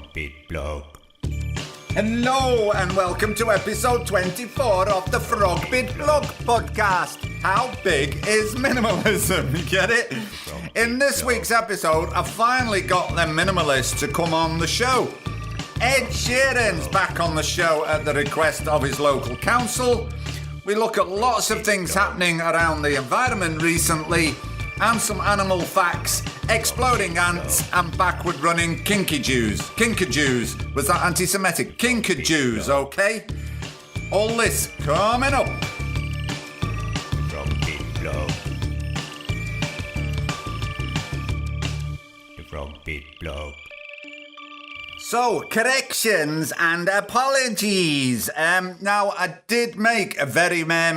Frog-bit blog. Hello and welcome to episode 24 of the Frog-bit blog podcast. How big is minimalism? You get it? In this week's episode, I finally got them minimalists to come on the show. Ed Sheeran's back on the show at the request of his local council. We look at lots of things happening around the environment recently, and some animal facts, exploding ants, and backward-running kinkajous. Kinkajous. Was that anti-Semitic? Kinkajous, okay? All this coming up. Frog-bit blog. The Frog-bit blog. So, corrections and apologies. Now, I did make a very rare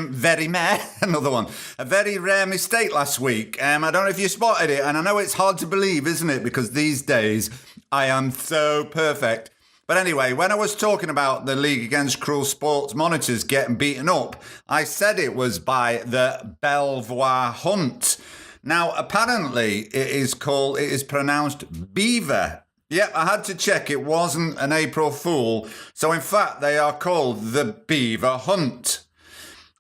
mistake last week. I don't know if you spotted it, and I know it's hard to believe, isn't it? Because these days, I am so perfect. But anyway, when I was talking about the League Against Cruel Sports monitors getting beaten up, I said it was by the Belvoir Hunt. Now, apparently, it is pronounced beaver. Yep, I had to check. It wasn't an April Fool. So in fact, they are called the Beaver Hunt.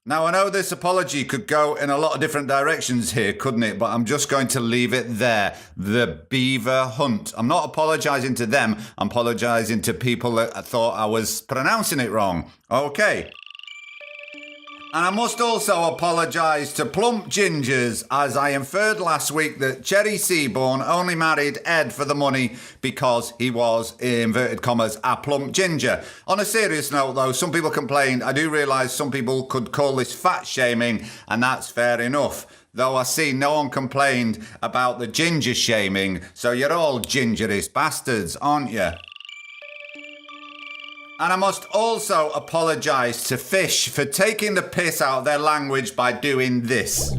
Now, I know this apology could go in a lot of different directions here, couldn't it? But I'm just going to leave it there. The Beaver Hunt. I'm not apologising to them. I'm apologising to people that thought I was pronouncing it wrong. Okay. And I must also apologise to Plump Gingers, as I inferred last week that Cherry Seaborn only married Ed for the money because he was, in inverted commas, a plump ginger. On a serious note, though, some people complained. I do realise some people could call this fat shaming, and that's fair enough. Though I see no one complained about the ginger shaming, so you're all gingerist bastards, aren't you? And I must also apologise to Fish for taking the piss out of their language by doing this.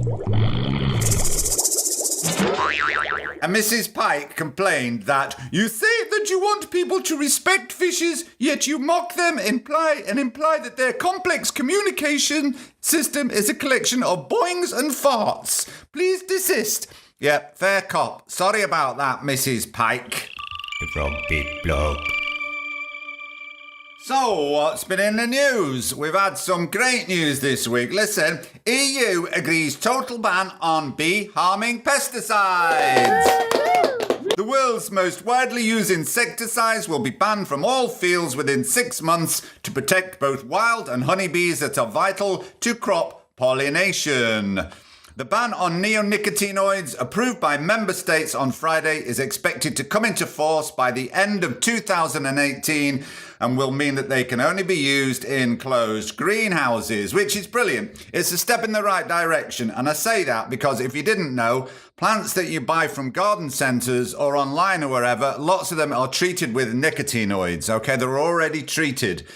And Mrs. Pike complained that you say that you want people to respect fishes, yet you mock them, imply that their complex communication system is a collection of boings and farts. Please desist. Yep, fair cop. Sorry about that, Mrs. Pike. The Frog-bit blog. So, what's been in the news? We've had some great news this week. Listen, EU agrees total ban on bee-harming pesticides. The world's most widely used insecticides will be banned from all fields within 6 months to protect both wild and honeybees that are vital to crop pollination. The ban on neonicotinoids, approved by member states on Friday, is expected to come into force by the end of 2018 and will mean that they can only be used in closed greenhouses, which is brilliant. It's a step in the right direction, and I say that because if you didn't know, plants that you buy from garden centres or online or wherever, lots of them are treated with nicotinoids, okay? They're already treated.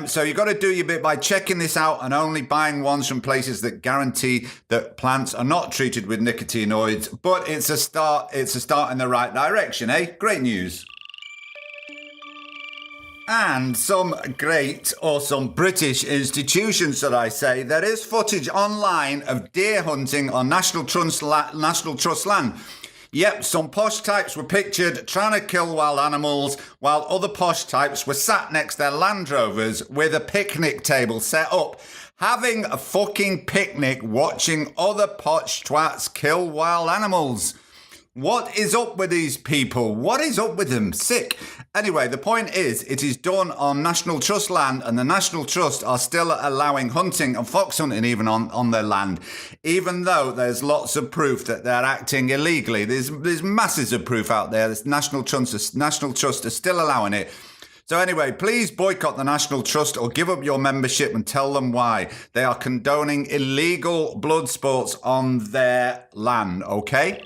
So you've got to do your bit by checking this out and only buying ones from places that guarantee that plants are not treated with nicotinoids. But it's a start in the right direction, eh? Great news. And some British institutions, should I say. There is footage online of deer hunting on National Trust land. Yep, some posh types were pictured trying to kill wild animals, while other posh types were sat next to their Land Rovers with a picnic table set up, having a fucking picnic watching other posh twats kill wild animals. What is up with these people? What is up with them? Sick. Anyway, the point is, it is done on National Trust land, and the National Trust are still allowing hunting and fox hunting even on their land, even though there's lots of proof that they're acting illegally. There's masses of proof out there. The National Trust are still allowing it. So anyway, please boycott the National Trust or give up your membership and tell them why. They are condoning illegal blood sports on their land, okay?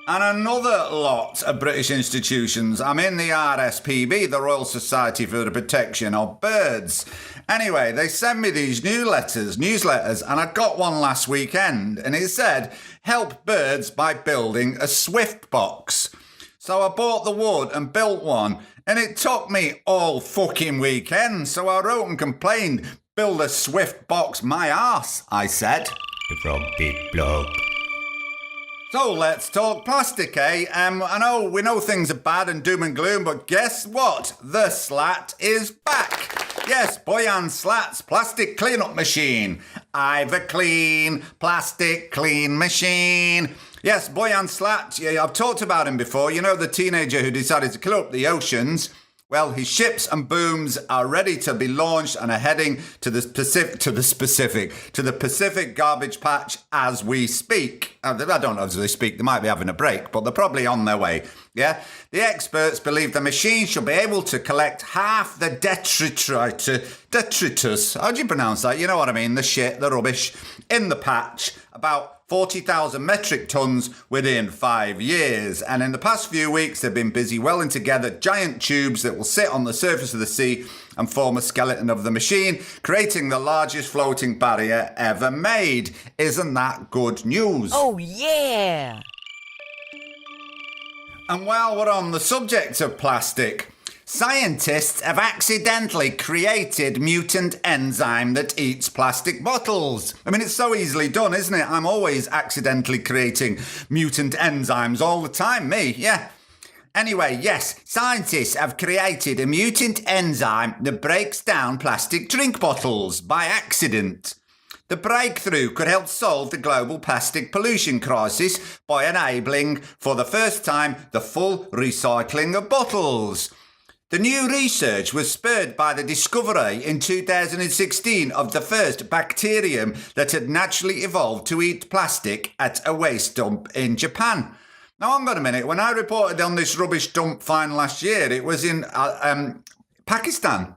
And another lot of British institutions. I'm in the RSPB, the Royal Society for the Protection of Birds. Anyway, they send me these newsletters, and I got one last weekend, and it said, help birds by building a Swift box. So I bought the wood and built one, and it took me all fucking weekend. So I wrote and complained, build a Swift box my arse, I said. The Frog-bit blog. So let's talk plastic, eh? I know we know things are bad and doom and gloom, but guess what? The Slat is back. Yes, Boyan Slat's plastic cleanup machine. I've a clean plastic clean machine. Yes, Boyan Slat, yeah, I've talked about him before. You know, the teenager who decided to clean up the oceans. Well, his ships and booms are ready to be launched and are heading to the Pacific garbage patch as we speak. I don't know as they speak, they might be having a break, but they're probably on their way. Yeah, the experts believe the machine should be able to collect half the detritus. How do you pronounce that? You know what I mean? The shit, the rubbish in the patch. About 40,000 metric tons within 5 years. And in the past few weeks, they've been busy welding together giant tubes that will sit on the surface of the sea and form a skeleton of the machine, creating the largest floating barrier ever made. Isn't that good news? Oh, yeah! And while we're on the subject of plastic, scientists have accidentally created mutant enzyme that eats plastic bottles. I mean, it's so easily done, isn't it? I'm always accidentally creating mutant enzymes all the time, me, yeah. Anyway, yes, scientists have created a mutant enzyme that breaks down plastic drink bottles by accident. The breakthrough could help solve the global plastic pollution crisis by enabling, for the first time, the full recycling of bottles. The new research was spurred by the discovery in 2016 of the first bacterium that had naturally evolved to eat plastic at a waste dump in Japan. Now, hang on a minute. When I reported on this rubbish dump find last year, it was in Pakistan.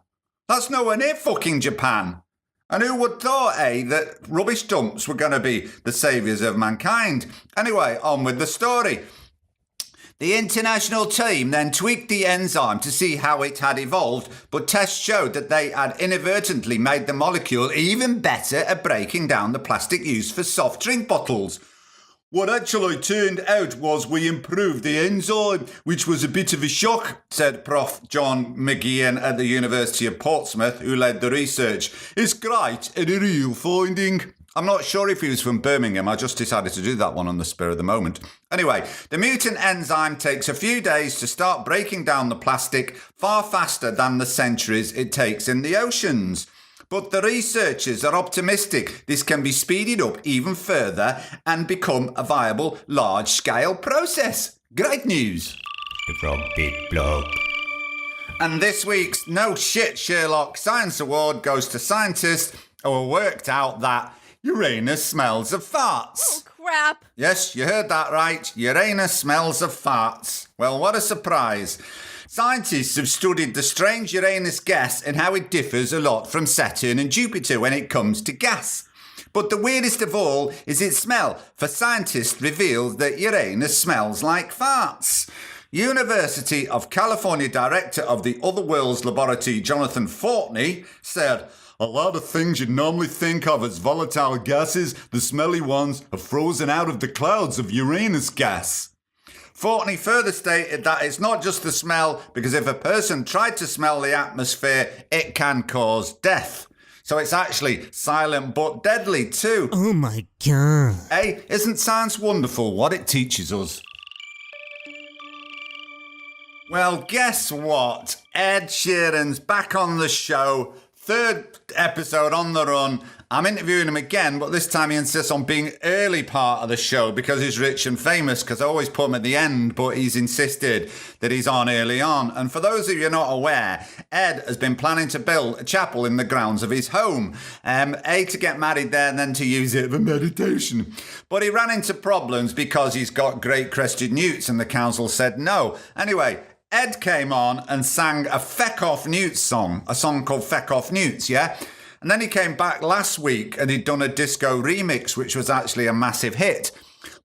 That's nowhere near fucking Japan. And who would thought, that rubbish dumps were going to be the saviours of mankind? Anyway, on with the story. The international team then tweaked the enzyme to see how it had evolved, but tests showed that they had inadvertently made the molecule even better at breaking down the plastic used for soft drink bottles. What actually turned out was we improved the enzyme, which was a bit of a shock, said Prof. John McGeehan at the University of Portsmouth, who led the research. It's great and a real finding. I'm not sure if he was from Birmingham. I just decided to do that one on the spur of the moment. Anyway, the mutant enzyme takes a few days to start breaking down the plastic, far faster than the centuries it takes in the oceans. But the researchers are optimistic this can be speeded up even further and become a viable large-scale process. Great news. From Big Blog. And this week's No Shit Sherlock Science Award goes to scientists who worked out that Uranus smells of farts. Oh, crap. Yes, you heard that right. Uranus smells of farts. Well, what a surprise. Scientists have studied the strange Uranus gas and how it differs a lot from Saturn and Jupiter when it comes to gas. But the weirdest of all is its smell, for scientists revealed that Uranus smells like farts. University of California director of the Other Worlds Laboratory, Jonathan Fortney, said, "A lot of things you'd normally think of as volatile gases, the smelly ones, are frozen out of the clouds of Uranus gas." Fortney further stated that it's not just the smell, because if a person tried to smell the atmosphere, it can cause death. So it's actually silent but deadly too. Oh my god. Hey, isn't science wonderful what it teaches us? Well, guess what? Ed Sheeran's back on the show. Third episode on the run. I'm interviewing him again, but this time he insists on being early part of the show because he's rich and famous, because I always put him at the end, but he's insisted that he's on early on. And for those of you not aware, Ed has been planning to build a chapel in the grounds of his home. To get married there and then to use it for meditation. But he ran into problems because he's got great crested newts and the council said no. Anyway, Ed came on and sang a Feck Off Newts song, a song called Feck Off Newts, yeah? And then he came back last week and he'd done a disco remix, which was actually a massive hit.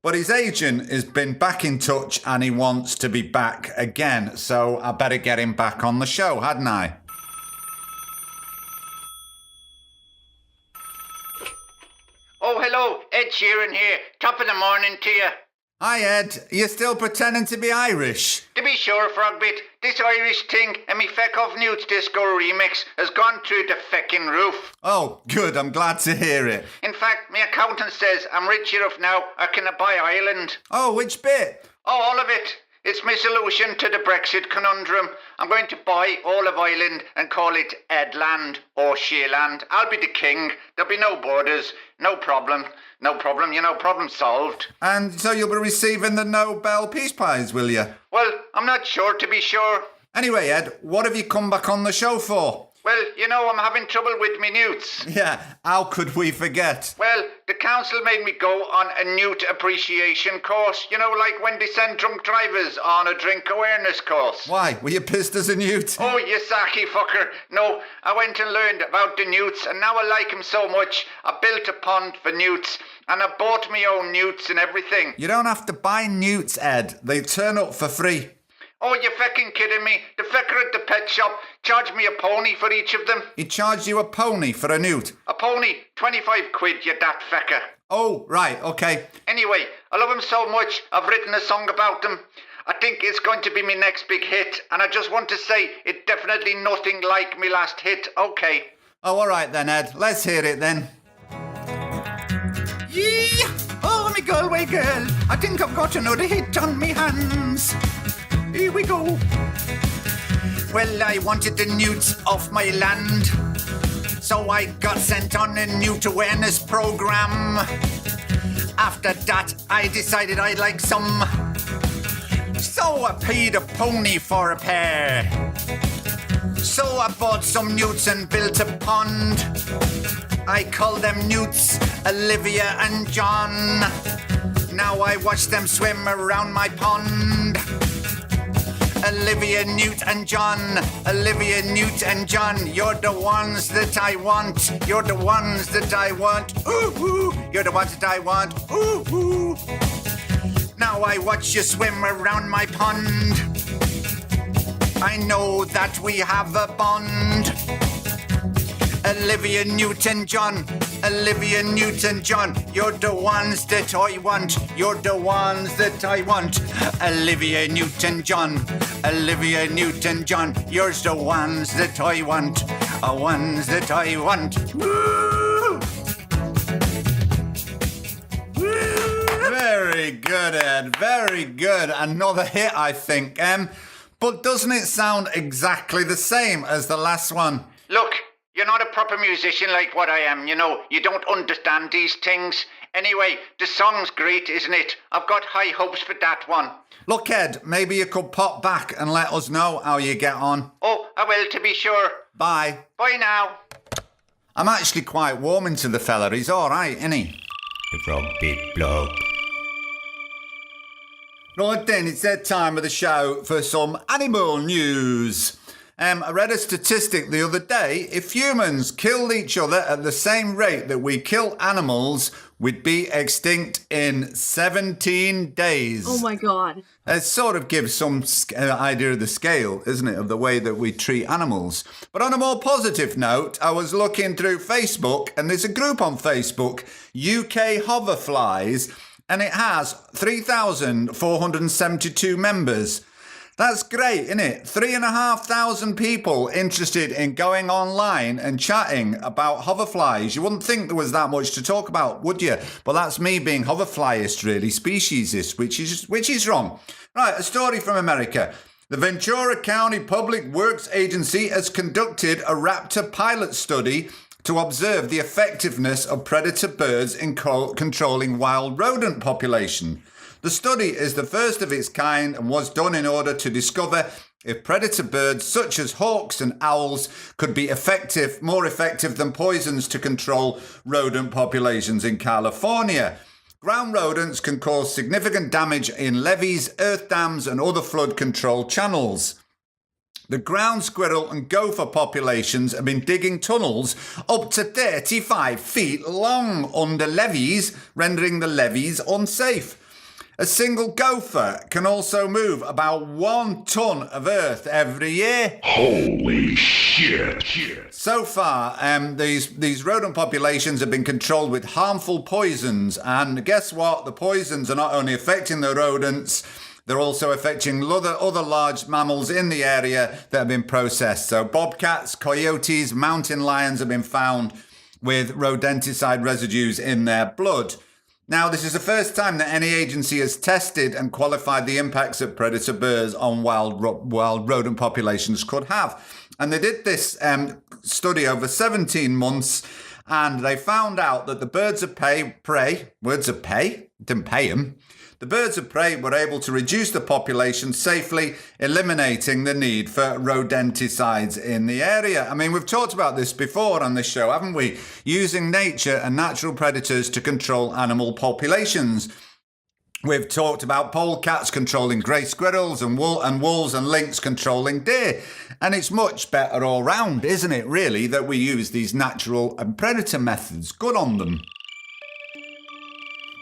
But his agent has been back in touch and he wants to be back again. So I better get him back on the show, hadn't I? Oh, hello, Ed Sheeran here. Top of the morning to you. Hi, Ed. Are you still pretending to be Irish? To be sure, Frogbit, this Irish thing and me feck of Newts disco remix has gone through the feckin' roof. Oh, good. I'm glad to hear it. In fact, my accountant says I'm rich enough now I can buy Ireland. Oh, which bit? Oh, all of it. It's my solution to the Brexit conundrum. I'm going to buy all of Ireland and call it Edland or Sheeran. I'll be the king. There'll be no borders. No problem. No problem, problem solved. And so you'll be receiving the Nobel Peace Prize, will you? Well, I'm not sure to be sure. Anyway, Ed, what have you come back on the show for? Well, I'm having trouble with me newts. Yeah, how could we forget? Well, the council made me go on a newt appreciation course. Like when they send drunk drivers on a drink awareness course. Why? Were you pissed as a newt? Oh, you sacky fucker. No, I went and learned about the newts and now I like them so much. I built a pond for newts and I bought my own newts and everything. You don't have to buy newts, Ed. They turn up for free. Oh, you're fecking kidding me. The fecker at the pet shop charged me a pony for each of them. He charged you a pony for a newt? A pony, 25 quid, you dat fecker. Oh, right, okay. Anyway, I love them so much, I've written a song about them. I think it's going to be my next big hit, and I just want to say it's definitely nothing like me last hit, okay? Oh, all right then, Ed. Let's hear it then. Yeah! Oh, me Galway girl, I think I've got another hit on me hands. Here we go. Well, I wanted the newts off my land, so I got sent on a newt awareness program. After that, I decided I'd like some, so I paid a pony for a pair. So I bought some newts and built a pond. I call them newts, Olivia and John. Now I watch them swim around my pond. Olivia, Newt and John, Olivia, Newt and John, you're the ones that I want, you're the ones that I want, ooh, ooh, you're the ones that I want, ooh, ooh. Now I watch you swim around my pond, I know that we have a bond. Olivia, Newt and John, Olivia, Newt and John, you're the ones that I want, you're the ones that I want. Olivia, Newt and John, Olivia, Newt and John, you're the ones that I want, the ones that I want. Woo! Woo! Very good, Ed. Very good. Another hit, I think. But doesn't it sound exactly the same as the last one? Look, you're not a proper musician like what I am, you don't understand these things. Anyway, the song's great, isn't it? I've got high hopes for that one. Look, Ed, maybe you could pop back and let us know how you get on. Oh, I will, to be sure. Bye. Bye now. I'm actually quite warming to the fella. He's all right, isn't he? From Big Blog. Right then, it's that time of the show for some animal news. I read a statistic the other day. If humans killed each other at the same rate that we kill animals, we'd be extinct in 17 days. Oh my God. It sort of gives some idea of the scale, isn't it, of the way that we treat animals. But on a more positive note, I was looking through Facebook, and there's a group on Facebook, UK Hoverflies, and it has 3,472 members. That's great, isn't it? 3,500 people interested in going online and chatting about hoverflies. You wouldn't think there was that much to talk about, would you? But that's me being hoverflyist, really, speciesist, which is wrong. Right, a story from America. The Ventura County Public Works Agency has conducted a raptor pilot study to observe the effectiveness of predator birds in controlling wild rodent population. The study is the first of its kind and was done in order to discover if predator birds such as hawks and owls could be more effective than poisons to control rodent populations in California. Ground rodents can cause significant damage in levees, earth dams and other flood control channels. The ground squirrel and gopher populations have been digging tunnels up to 35 feet long under levees, rendering the levees unsafe. A single gopher can also move about 1 ton of earth every year. Holy shit. So far, these rodent populations have been controlled with harmful poisons. And guess what? The poisons are not only affecting the rodents, they're also affecting other large mammals in the area that have been processed. So bobcats, coyotes, mountain lions have been found with rodenticide residues in their blood. Now, this is the first time that any agency has tested and qualified the impacts of predator birds on wild rodent populations could have. And they did this study over 17 months, and they found out that the birds of prey, didn't pay them. The birds of prey were able to reduce the population safely, eliminating the need for rodenticides in the area. I mean, we've talked about this before on this show, haven't we? Using nature and natural predators to control animal populations. We've talked about polecats controlling grey squirrels and wolves and lynx controlling deer. And it's much better all round, isn't it, really, that we use these natural and predator methods. Good on them.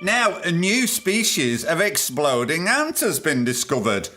Now, a new species of exploding ant has been discovered.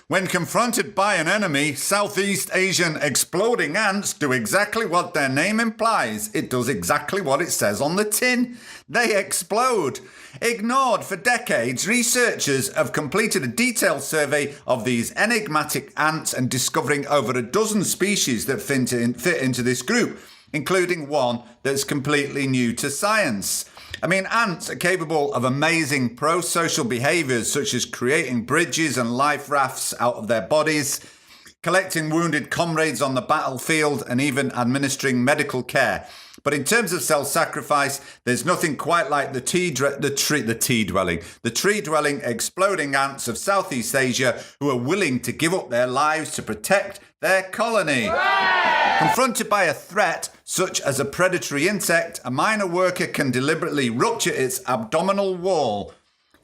When confronted by an enemy, Southeast Asian exploding ants do exactly what their name implies. It does exactly what it says on the tin. They explode. Ignored for decades, researchers have completed a detailed survey of these enigmatic ants and discovering over a dozen species that fit into this group, including one that's completely new to science. I mean, ants are capable of amazing pro-social behaviours such as creating bridges and life rafts out of their bodies, collecting wounded comrades on the battlefield, and even administering medical care. But in terms of self-sacrifice, there's nothing quite like the tree-dwelling exploding ants of Southeast Asia who are willing to give up their lives to protect their colony. Confronted by a threat, such as a predatory insect, a miner worker can deliberately rupture its abdominal wall.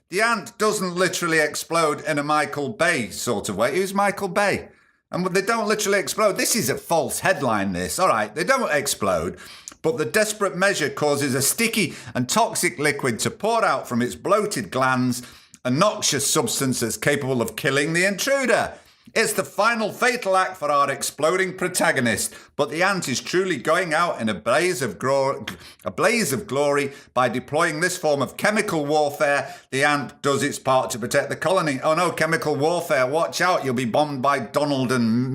The ant doesn't literally explode in a Michael Bay sort of way. Who's Michael Bay? And they don't literally explode. This is a false headline, this. All right, they don't explode, but the desperate measure causes a sticky and toxic liquid to pour out from its bloated glands, a noxious substance that's capable of killing the intruder. It's the final fatal act for our exploding protagonist, but the ant is truly going out in a blaze of glory by deploying this form of chemical warfare. The ant does its part to protect the colony. Oh no, chemical warfare, watch out, you'll be bombed by Donald and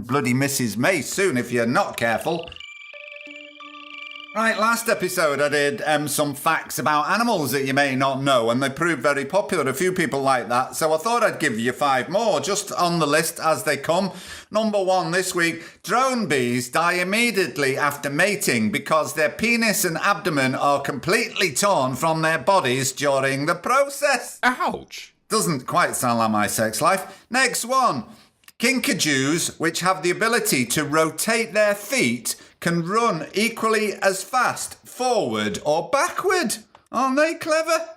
bloody Mrs. May soon if you're not careful. Right, last episode I did some facts about animals that you may not know, and they proved very popular. A few people like that, so I thought I'd give you 5 more, just on the list as they come. Number 1 this week, drone bees die immediately after mating because their penis and abdomen are completely torn from their bodies during the process. Ouch. Doesn't quite sound like my sex life. Next one, kinkajous, which have the ability to rotate their feet, can run equally as fast forward or backward. Aren't they clever?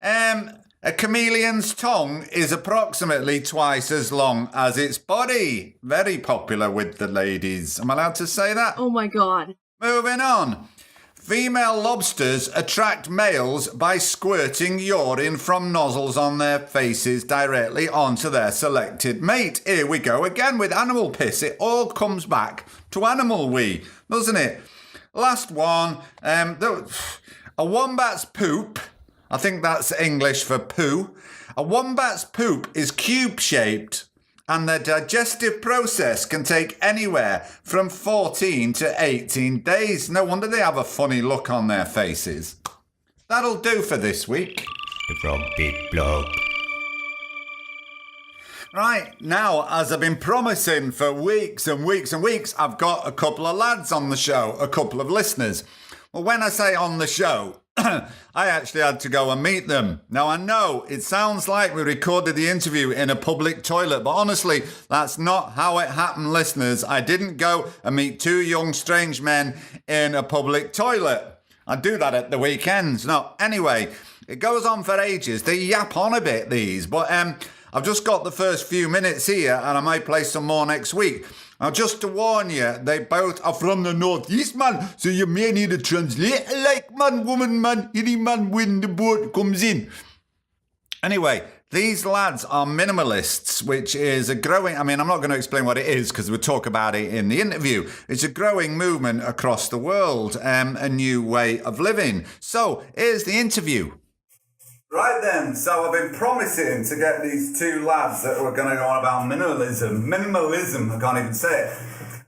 A chameleon's tongue is approximately twice as long as its body. Very popular with the ladies. Am I allowed to say that? Oh my god. Moving on. Female lobsters attract males by squirting urine from nozzles on their faces directly onto their selected mate. Here we go again with animal piss. It all comes back to animal wee, doesn't it? Last one. A wombat's poop, I think that's English for poo. A wombat's poop is cube-shaped, and their digestive process can take anywhere from 14 to 18 days. No wonder they have a funny look on their faces. That'll do for this week. From Big Blog. Right, now, as I've been promising for weeks and weeks and weeks, I've got a couple of lads on the show, a couple of listeners. Well, when I say on the show, I actually had to go and meet them. Now, I know it sounds like we recorded the interview in a public toilet, but honestly, that's not how it happened, listeners. I didn't go and meet 2 young strange men in a public toilet. I do that at the weekends. No, anyway, it goes on for ages. They yap on a bit, these, but I've just got the first few minutes here, and I might play some more next week. Now, just to warn you, they both are from the northeast, man, so you may need a translator like man, woman, man, any man when the boat comes in. Anyway, these lads are minimalists, which is a growing... I mean, I'm not going to explain what it is because we'll talk about it in the interview. It's a growing movement across the world, a new way of living. So, here's the interview. Right then, so I've been promising to get these two lads that were going to go on about minimalism, I can't even say it.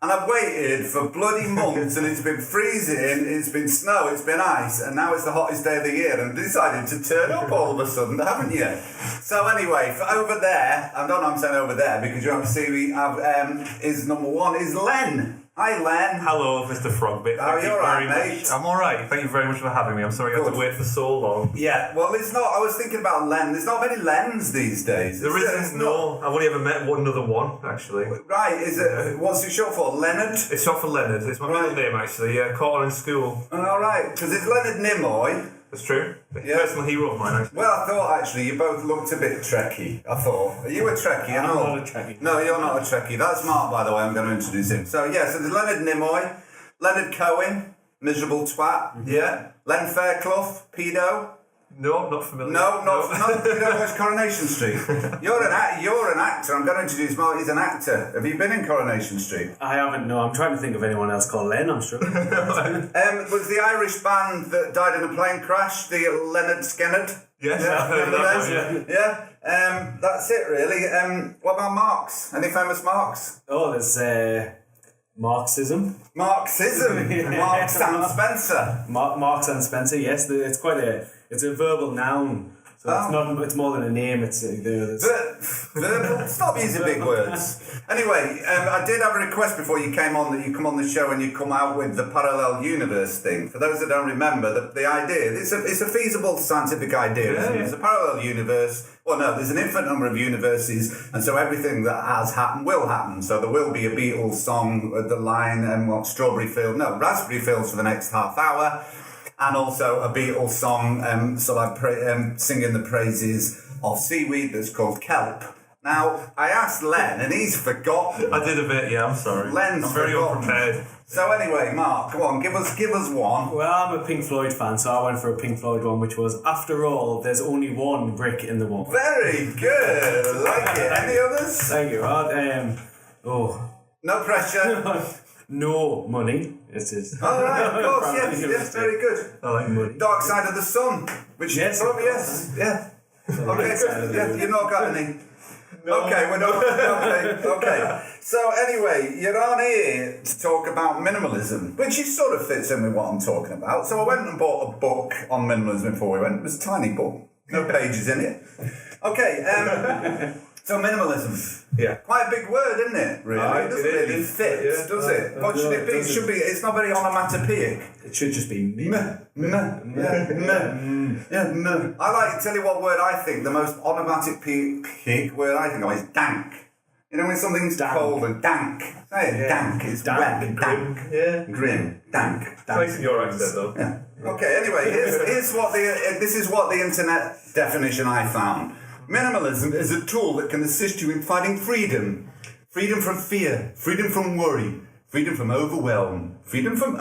And I've waited for bloody months, and it's been freezing, it's been snow, it's been ice, and now it's the hottest day of the year, and decided to turn up all of a sudden, haven't you? So anyway, for over there, I don't know I'm saying over there, because you don't see we have, is number one, is Len. Hi, Len. Hello, Mr. Frogbit. How are you, alright, mate? I'm alright. Thank you very much for having me. I'm sorry I had to wait for so long. Yeah, well, it's not. I was thinking about Len. There's not many Lens these days. There isn't, no. I've only ever met another one, actually. Right, is it? What's it short for? Leonard? It's short for Leonard. It's my middle name, actually. Yeah, caught on in school. All right, because it's Leonard Nimoy. That's true. Yeah. Personal hero of mine, actually. Well, I thought actually you both looked a bit Trekkie. I thought. Are you a Trekkie? I'm not a Trekkie. No, you're not a Trekkie. That's Mark, by the way. I'm going to introduce him. So, yeah, so there's Leonard Nimoy, Leonard Cohen, miserable twat, yeah. Len Fairclough, pedo. No, not familiar. No, you don't watch Coronation Street. You're an actor. I'm going to introduce Mark. He's an actor. Have you been in Coronation Street? I haven't, no. I'm trying to think of anyone else called Len, I'm struggling. Was the Irish band that died in a plane crash, the Leonard Skinner? Yes, Yeah, I've heard remember that. Yeah. That's it, really. What about Marx? Any famous Marx? Oh, there's Marxism. Marxism. Marx and Spencer. Marx and Spencer, yes. It's quite it's a verbal noun. So it's not. It's more than a name. It's Stop using big words. Anyway, I did have a request before you came on that you come on the show and you come out with the parallel universe thing. For those that don't remember, the idea, it's a feasible scientific idea, isn't it? It's a parallel universe. Well, no, there's an infinite number of universes, and so everything that has happened will happen. So there will be a Beatles song, the line, Raspberry Fields for the next half hour. And also a Beatles song, singing the praises of seaweed that's called kelp. Now, I asked Len, and he's forgotten. I did a bit, yeah, I'm sorry. Len's I'm very forgotten. unprepared. So anyway, Mark, come on, give us one. Well, I'm a Pink Floyd fan, so I went for a Pink Floyd one, which was, after all, there's only one brick in the wall. Very good, I like it. Any others? Thank you. No pressure. No money. It is. All right, of course, yes, very good. I like money. Dark Side of the Sun, which Yes, of course. yes, yeah. Okay, good. Yeah, you've not got any. No. Okay, we're not. Okay. So anyway, you're on here to talk about minimalism, which sort of fits in with what I'm talking about. So I went and bought a book on minimalism before we went. It was a tiny book, no pages in it. Okay. So minimalism. Yeah. Quite a big word, isn't it? Really, it doesn't really fit, does it? What should it be? It should be. It's not very onomatopoeic. It should just be me. I like to tell you what word I think the most onomatopoeic word I think of is dank. You know when something's cold and dank. Say it, dank. It's wet and dank. Yeah. Grim. Dank. Nice in your accent, though. Yeah. Okay. Anyway, this is what the internet definition I found. Minimalism is a tool that can assist you in finding freedom. Freedom from fear, freedom from worry, freedom from overwhelm, freedom from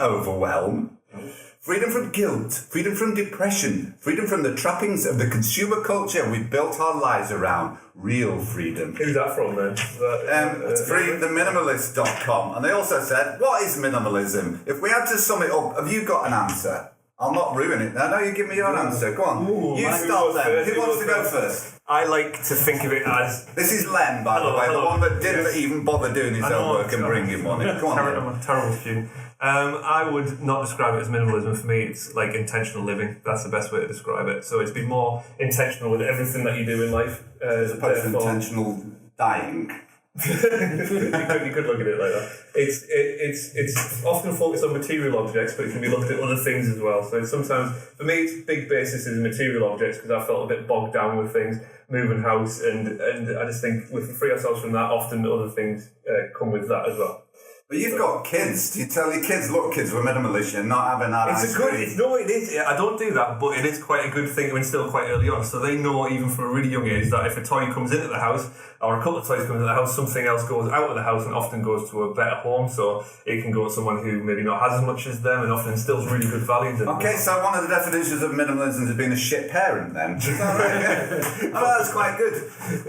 guilt, freedom from depression, freedom from the trappings of the consumer culture we've built our lives around. Real freedom. Who's that from, then? It's theminimalist.com. And they also said, what is minimalism? If we had to sum it up, have you got an answer? I'll not ruin it now. No, you give me your answer. Go on. You start then. Who wants to go first? I like to think of it as... This is Len, by the way, the one that didn't even bother doing his homework and bringing one in. Come on, I'm a terrible student. I would not describe it as minimalism. For me, it's like intentional living. That's the best way to describe it. So it's be more intentional with everything that you do in life. As opposed to intentional dying. you could look at it like that. It's often focused on material objects, but it can be looked at other things as well. So it's sometimes, for me, its big basis is material objects because I felt a bit bogged down with things, moving house, and I just think if we free ourselves from that, often other things come with that as well. But you've got kids. Do you tell your kids, look, kids, we're minimalists, you're not having that ice cream? It is. I don't do that, but it is quite a good thing to instill quite early on. So they know, even from a really young age, that if a toy comes into the house, or a couple of toys come into the house, something else goes out of the house and often goes to a better home. So it can go to someone who maybe not has as much as them and often instills really good values in them. Okay, so one of the definitions of minimalism is being a shit parent then. Is that right? Yeah. Oh, that's quite good.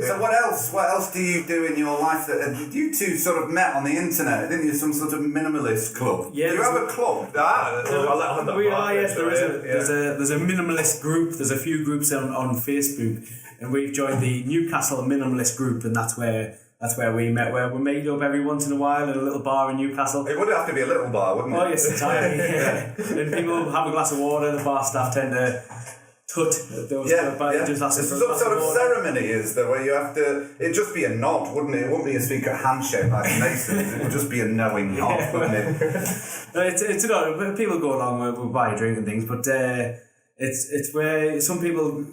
So what else? What else do you do in your life? You two sort of met on the internet, didn't you? Some sort of minimalist club. Yeah, do you have a club? We are, yes. There's a minimalist group. There's a few groups on Facebook, and we've joined the Newcastle Minimalist group, and that's where we met. Where we meet up every once in a while in a little bar in Newcastle. It would have to be a little bar, wouldn't it? Oh yes, entirely. Yeah. And people have a glass of water. The bar staff tend to tut those just ask It's for a some glass sort of water. ceremony, is there, where you have to. It'd just be a nod, wouldn't it? It wouldn't be a secret handshake like Masons. It would just be a knowing nod, wouldn't it? It's people go along with buy a drink and things, but it's where some people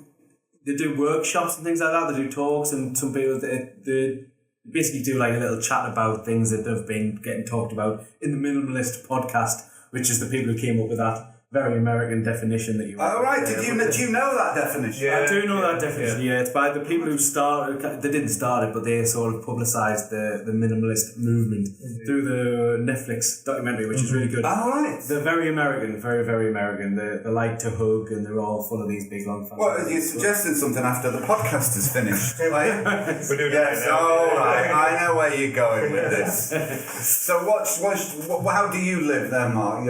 they do workshops and things like that. They do talks, and some people they basically do like a little chat about things that have been getting talked about in the Minimalist podcast, which is the people who came up with that very American definition that you. Oh right, do you know that definition? Yeah, I do know that definition. Yeah, it's by the people who started. They didn't start it, but they sort of publicised the minimalist movement through the Netflix documentary, which is really good. Oh right, they're very American, very very American. They like to hug, and they're all full of these big long. Well, you're suggesting something after the podcast is finished. Like, We're doing yes, all right. I know where you're going with this. So, how do you live then, Mark?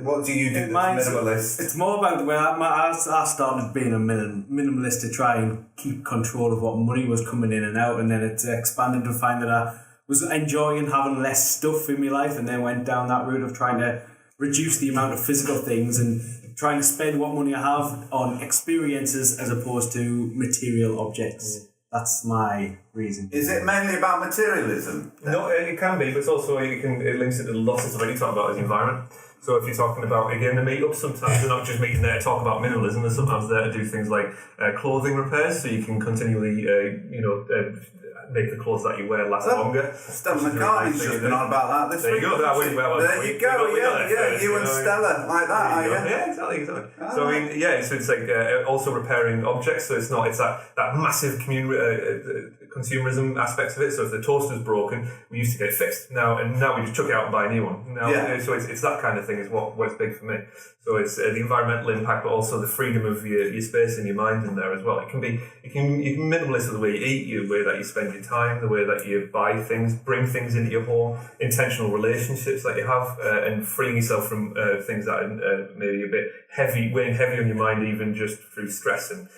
What do you do? That's minimalist. It's more about where I started being a minimalist to try and keep control of what money was coming in and out, and then it expanded to find that I was enjoying having less stuff in my life, and then went down that route of trying to reduce the amount of physical things and trying to spend what money I have on experiences as opposed to material objects. That's my reason. Is it mainly about materialism? No, it can be, but it's also it links it to lots of stuff when you talk about the environment. So if you're talking about, again, the meetups, sometimes they're not just meeting there to talk about minimalism, they're sometimes there to do things like clothing repairs, so you can continually, make the clothes that you wear last longer. Stella McCartney's just been on about that this week. There you go. There you go, you and Stella, like that, are you? Yeah, exactly. So, I mean, so it's like also repairing objects, so it's that massive consumerism aspects of it. So if the toaster's broken, we used to get it fixed. Now we just chuck it out and buy a new one. So it's that kind of thing is what's big for me. So it's the environmental impact, but also the freedom of your space and your mind in there as well. You can minimalist with the way you eat, the way that you spend your time, the way that you buy things, bring things into your home, intentional relationships that you have, and freeing yourself from things that are maybe a bit heavy, weighing heavy on your mind, even just through stress and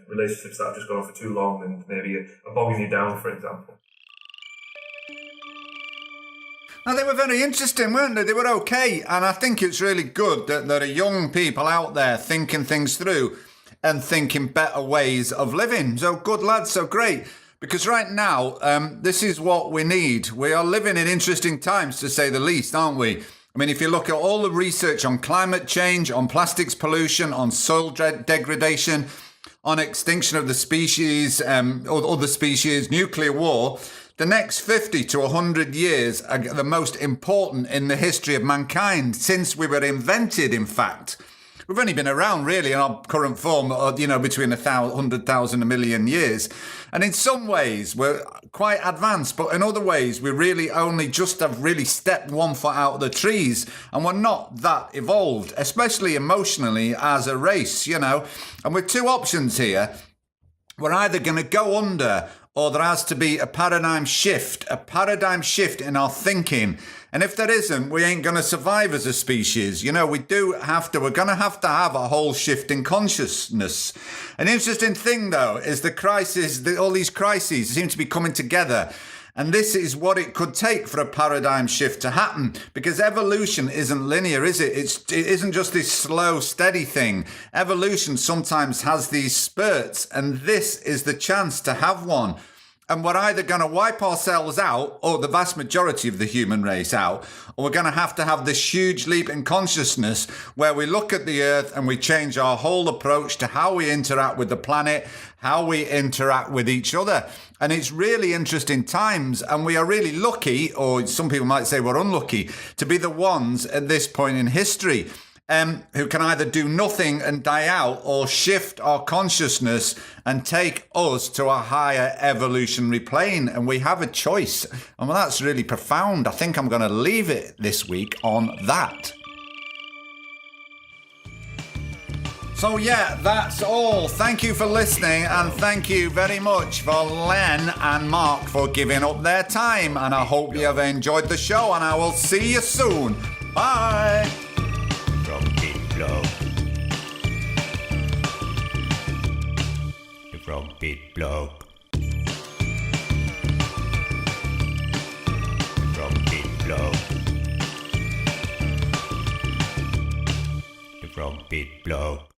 relationships that have just gone on for too long and maybe are bogging you down, for example. Now, they were very interesting, weren't they? They were okay. And I think it's really good that there are young people out there thinking things through and thinking better ways of living. So good, lads. So great. Because right now, this is what we need. We are living in interesting times, to say the least, aren't we? I mean, if you look at all the research on climate change, on plastics pollution, on soil degradation, on extinction of the species, other species, nuclear war, the next 50 to 100 years are the most important in the history of mankind since we were invented, in fact. We've only been around, really, in our current form, between 100,000 and a million years. And in some ways, we're quite advanced, but in other ways, we really only just have really stepped one foot out of the trees. And we're not that evolved, especially emotionally as a race, And with two options here, we're either going to go under, or there has to be a paradigm shift in our thinking. And if there isn't, we ain't going to survive as a species. We're going to have a whole shift in consciousness. An interesting thing, though, is all these crises seem to be coming together. And this is what it could take for a paradigm shift to happen, because evolution isn't linear, is it? It isn't just this slow, steady thing. Evolution sometimes has these spurts, and this is the chance to have one. And we're either going to wipe ourselves out, or the vast majority of the human race out, or we're going to have this huge leap in consciousness where we look at the earth and we change our whole approach to how we interact with the planet, how we interact with each other. And it's really interesting times, and we are really lucky, or some people might say we're unlucky, to be the ones at this point in history. who can either do nothing and die out or shift our consciousness and take us to a higher evolutionary plane. And we have a choice. And well, that's really profound. I think I'm going to leave it this week on that. So yeah, that's all. Thank you for listening, and thank you very much for Len and Mark for giving up their time. And I hope you have enjoyed the show, and I will see you soon. Bye. From Big Blog. From Big Blog. From Big Blog. From Big Blog.